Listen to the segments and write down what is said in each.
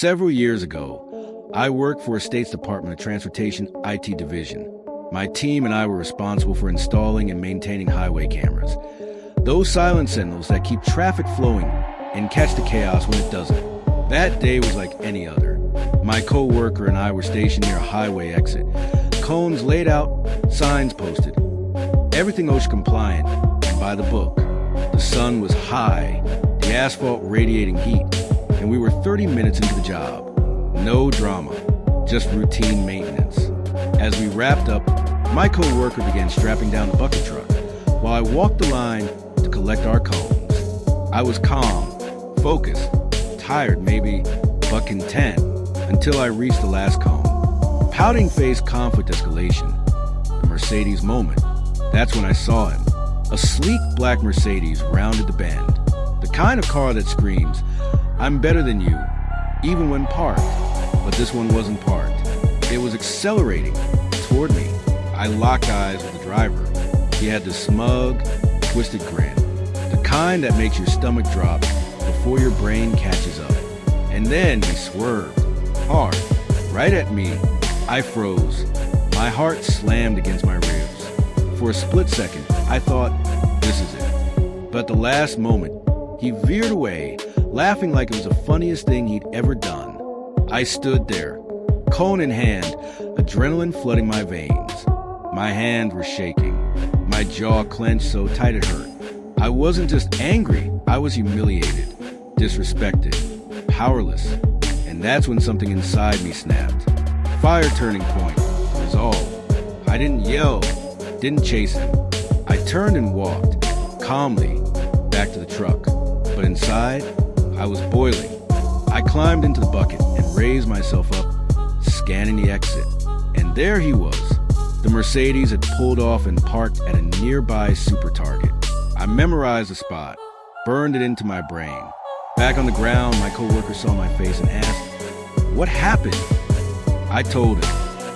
Several years ago, I worked for a state's Department of Transportation IT division. My team and I were responsible for installing and maintaining highway cameras. Those silent signals that keep traffic flowing and catch the chaos when it doesn't. That day was like any other. My co-worker and I were stationed near a highway exit. Cones laid out, signs posted. Everything OSHA compliant and by the book. The sun was high, the asphalt radiating heat, and we were 30 minutes into the job. No drama, just routine maintenance. As we wrapped up, my co-worker began strapping down the bucket truck while I walked the line to collect our cones. I was calm, focused, tired maybe, but content until I reached the last cone. Pouting faced conflict escalation, the Mercedes moment. That's when I saw him. A sleek black Mercedes rounded the bend. The kind of car that screams, "I'm better than you," even when parked. But this one wasn't parked. It was accelerating toward me. I locked eyes with the driver. He had this smug, twisted grin. The kind that makes your stomach drop before your brain catches up. And then he swerved, hard, right at me. I froze. My heart slammed against my ribs. For a split second, I thought, this is it. But the last moment, he veered away, laughing like it was the funniest thing he'd ever done. I stood there, cone in hand, adrenaline flooding my veins. My hands were shaking, my jaw clenched so tight it hurt. I wasn't just angry, I was humiliated, disrespected, powerless. And that's when something inside me snapped. Fire turning point, resolve. I didn't yell, didn't chase him. I turned and walked, calmly, back to the truck. But inside, I was boiling. I climbed into the bucket and raised myself up, scanning the exit. And there he was. The Mercedes had pulled off and parked at a nearby super target. I memorized the spot, burned it into my brain. Back on the ground, my coworker saw my face and asked, "What happened?" I told him.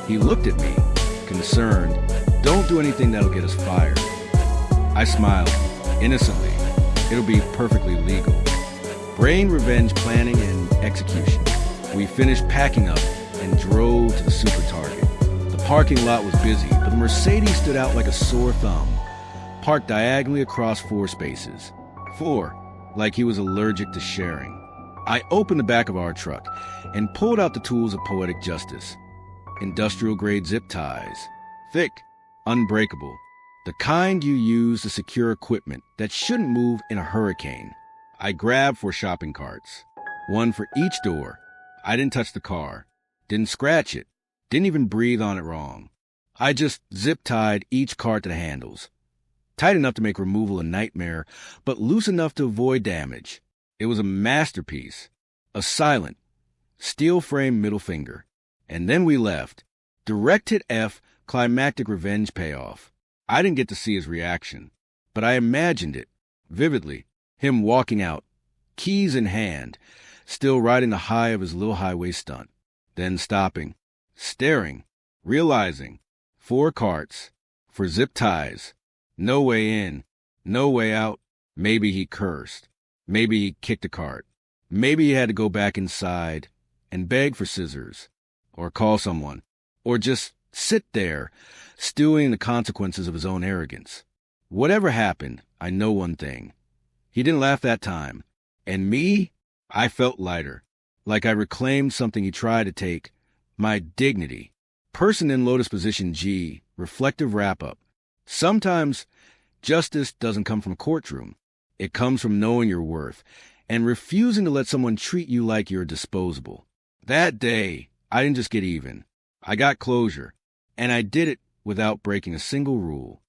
He looked at me, concerned. "Don't do anything that'll get us fired." I smiled, innocently. It'll be perfectly legal. Brain revenge planning and execution. We finished packing up and drove to the super target. The parking lot was busy, but the Mercedes stood out like a sore thumb, parked diagonally across 4 spaces. 4, like he was allergic to sharing. I opened the back of our truck and pulled out the tools of poetic justice. Industrial-grade zip ties. Thick, unbreakable. The kind you use to secure equipment that shouldn't move in a hurricane. I grabbed 4 shopping carts, 1 for each door. I didn't touch the car, didn't scratch it, didn't even breathe on it wrong. I just zip-tied each cart to the handles. Tight enough to make removal a nightmare, but loose enough to avoid damage. It was a masterpiece, a silent, steel-framed middle finger. And then we left. Direct hit F, climactic revenge payoff. I didn't get to see his reaction, but I imagined it, vividly. Him walking out, keys in hand, still riding the high of his little highway stunt. Then stopping, staring, realizing, 4 carts, for zip ties, no way in, no way out. Maybe he cursed. Maybe he kicked a cart. Maybe he had to go back inside and beg for scissors, or call someone, or just sit there, stewing the consequences of his own arrogance. Whatever happened, I know one thing. He didn't laugh that time. And me, I felt lighter, like I reclaimed something he tried to take, my dignity. Person in lotus position G, reflective wrap-up. Sometimes justice doesn't come from a courtroom. It comes from knowing your worth and refusing to let someone treat you like you're disposable. That day, I didn't just get even. I got closure, and I did it without breaking a single rule.